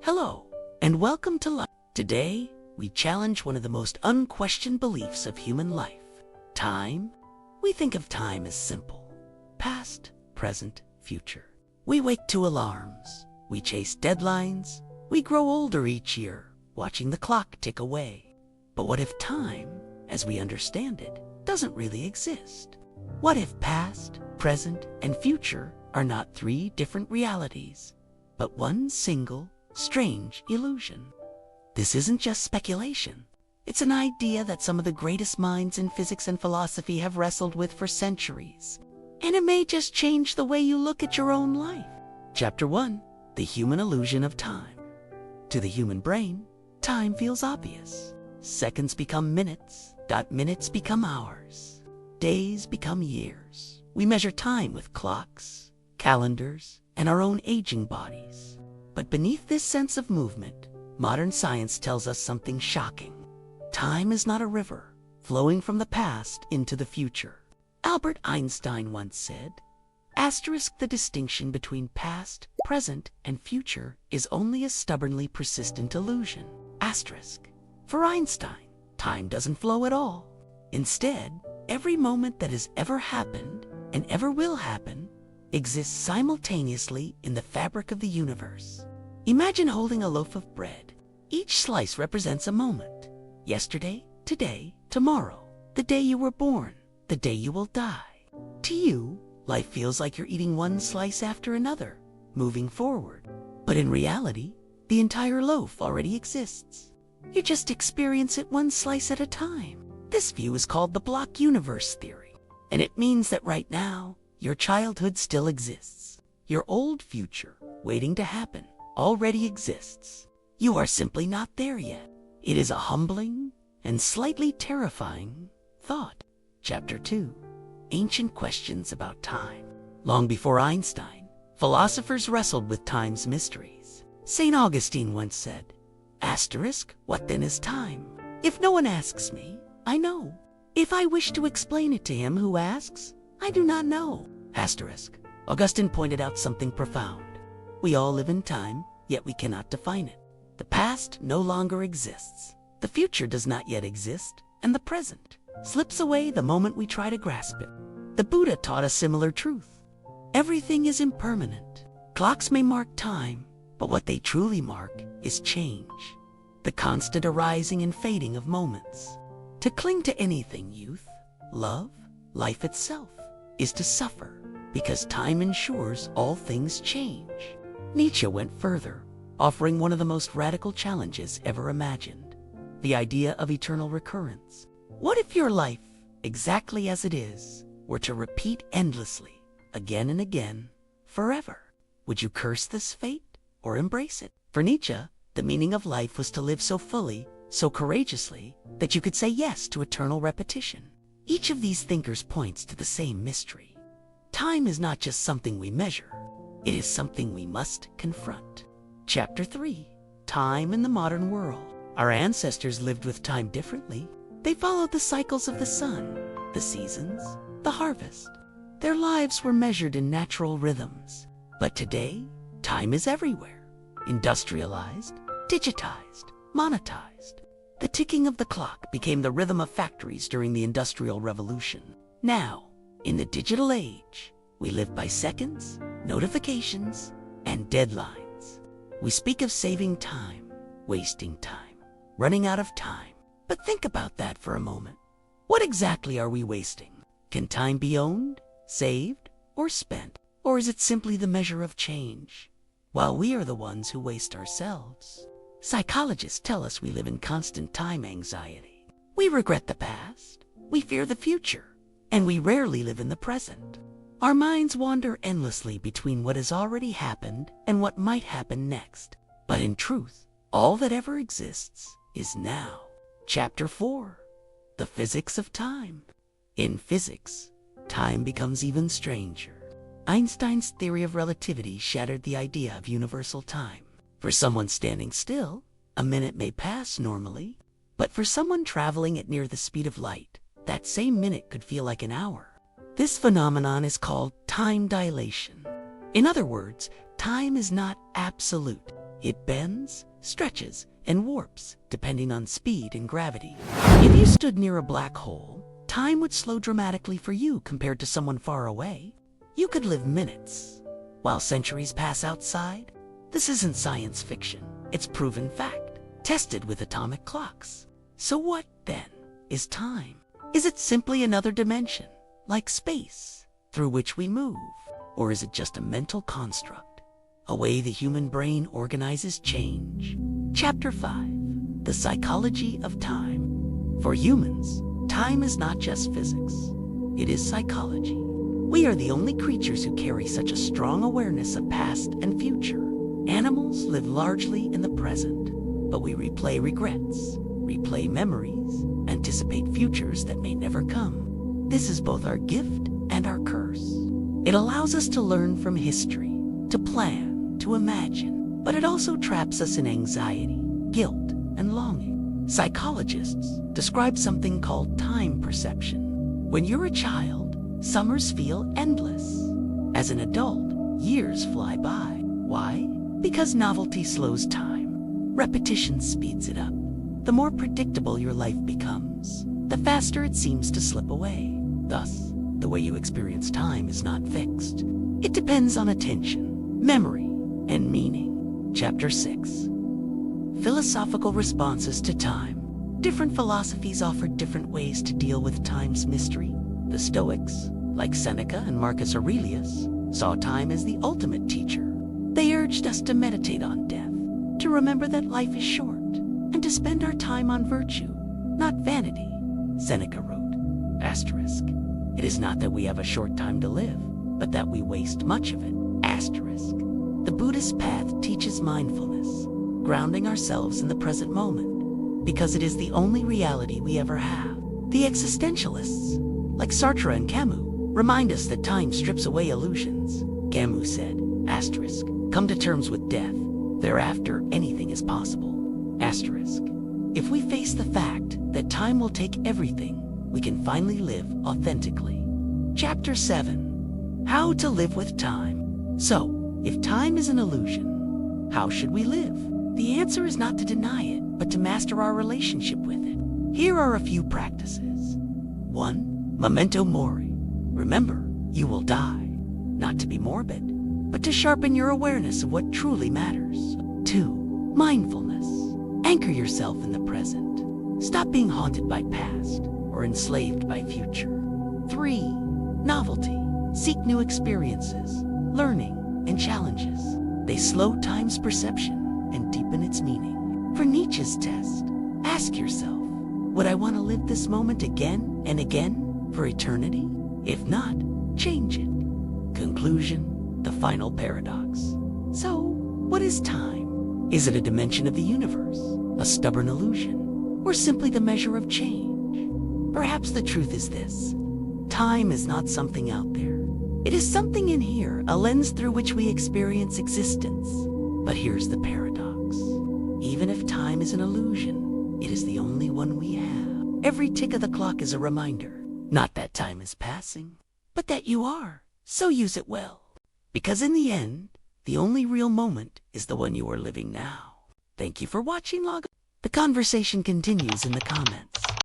Hello, and welcome to Life. Today, we challenge one of the most unquestioned beliefs of human life, time. We think of time as simple: past, present, future. We wake to alarms, we chase deadlines, we grow older each year, watching the clock tick away. But what if time, as we understand it, doesn't really exist? What if past, present, and future are not three different realities, but one single, strange illusion? This isn't just speculation. It's an idea that some of the greatest minds in physics and philosophy have wrestled with for centuries. And it may just change the way you look at your own life. Chapter 1. The Human Illusion of Time. To the human brain, time feels obvious. Seconds become minutes, minutes become hours, days become years. We measure time with clocks, calendars, and our own aging bodies. But beneath this sense of movement, modern science tells us something shocking. Time is not a river flowing from the past into the future. Albert Einstein once said, the distinction between past, present, and future is only a stubbornly persistent illusion. For Einstein, time doesn't flow at all. Instead, every moment that has ever happened and ever will happen exists simultaneously in the fabric of the universe. Imagine holding a loaf of bread. Each slice represents a moment. Yesterday, today, tomorrow, the day you were born, the day you will die. To you, life feels like you're eating one slice after another, moving forward. But in reality, the entire loaf already exists. You just experience it one slice at a time. This view is called the block universe theory, and it means that right now, your childhood still exists. Your old future, waiting to happen, already exists. You are simply not there yet. It is a humbling and slightly terrifying thought. Chapter 2. Ancient questions about time. Long before Einstein, philosophers wrestled with time's mysteries. St. Augustine once said, what then is time? If no one asks me, I know. If I wish to explain it to him who asks, I do not know. Augustine pointed out something profound. We all live in time, yet we cannot define it. The past no longer exists. The future does not yet exist, and the present slips away the moment we try to grasp it. The Buddha taught a similar truth. Everything is impermanent. Clocks may mark time, but what they truly mark is change. The constant arising and fading of moments. To cling to anything, youth, love, life itself, is to suffer, because time ensures all things change. Nietzsche went further, offering one of the most radical challenges ever imagined: the idea of eternal recurrence. What if your life, exactly as it is, were to repeat endlessly, again and again, forever? Would you curse this fate or embrace it? For Nietzsche, the meaning of life was to live so fully, so courageously, that you could say yes to eternal repetition. Each of these thinkers points to the same mystery. Time is not just something we measure, it is something we must confront. Chapter 3. Time in the modern world. Our ancestors lived with time differently. They followed the cycles of the sun, the seasons, the harvest. Their lives were measured in natural rhythms. But today, time is everywhere. Industrialized, digitized, monetized. The ticking of the clock became the rhythm of factories during the Industrial Revolution. Now, in the digital age, we live by seconds, notifications, and deadlines. We speak of saving time, wasting time, running out of time. But think about that for a moment. What exactly are we wasting? Can time be owned, saved, or spent? Or is it simply the measure of change, while we are the ones who waste ourselves? Psychologists tell us we live in constant time anxiety. We regret the past, we fear the future, and we rarely live in the present. Our minds wander endlessly between what has already happened and what might happen next. But in truth, all that ever exists is now. Chapter 4. The Physics of Time. In physics, time becomes even stranger. Einstein's theory of relativity shattered the idea of universal time. For someone standing still, a minute may pass normally, but for someone traveling at near the speed of light, that same minute could feel like an hour. This phenomenon is called time dilation. In other words, time is not absolute. It bends, stretches, and warps depending on speed and gravity. If you stood near a black hole, time would slow dramatically for you compared to someone far away. You could live minutes, while centuries pass outside. This isn't science fiction. It's proven fact, tested with atomic clocks. So what, then, is time? Is it simply another dimension, like space, through which we move? Or is it just a mental construct, a way the human brain organizes change? Chapter 5, The Psychology of Time. For humans, time is not just physics. It is psychology. We are the only creatures who carry such a strong awareness of past and future. Animals live largely in the present, but we replay regrets, replay memories, anticipate futures that may never come. This is both our gift and our curse. It allows us to learn from history, to plan, to imagine, but it also traps us in anxiety, guilt, and longing. Psychologists describe something called time perception. When you're a child, summers feel endless. As an adult, years fly by. Why? Because novelty slows time. Repetition speeds it up. The more predictable your life becomes, the faster it seems to slip away. Thus, the way you experience time is not fixed. It depends on attention, memory, and meaning. Chapter 6. Philosophical responses to time. Different philosophies offered different ways to deal with time's mystery. The Stoics, like Seneca and Marcus Aurelius, saw time as the ultimate teacher. They urged us to meditate on death, to remember that life is short, and to spend our time on virtue, not vanity. Seneca wrote, asterisk, "It is not that we have a short time to live, but that we waste much of it." Asterisk. The Buddhist path teaches mindfulness, grounding ourselves in the present moment, because it is the only reality we ever have. The existentialists, like Sartre and Camus, remind us that time strips away illusions. Camus said, asterisk, "Come to terms with death. Thereafter, anything is possible." Asterisk. If we face the fact that time will take everything, we can finally live authentically. Chapter 7. How to live with time. So, if time is an illusion, how should we live? The answer is not to deny it, but to master our relationship with it. Here are a few practices. 1. Memento mori. Remember, you will die. Not to be morbid, but to sharpen your awareness of what truly matters. 2. Mindfulness. Anchor yourself in the present. Stop being haunted by past or enslaved by future. 3. Novelty. Seek new experiences, learning, and challenges. They slow time's perception and deepen its meaning. For Nietzsche's test, ask yourself, would I want to live this moment again and again for eternity? If not, change it. Conclusion, the final paradox. So, what is time? Is it a dimension of the universe, a stubborn illusion, or simply the measure of change? Perhaps the truth is this. Time is not something out there. It is something in here, a lens through which we experience existence. But here's the paradox. Even if time is an illusion, it is the only one we have. Every tick of the clock is a reminder, not that time is passing, but that you are. So use it well. Because in the end, the only real moment is the one you are living now. Thank you for watching, The conversation continues in the comments.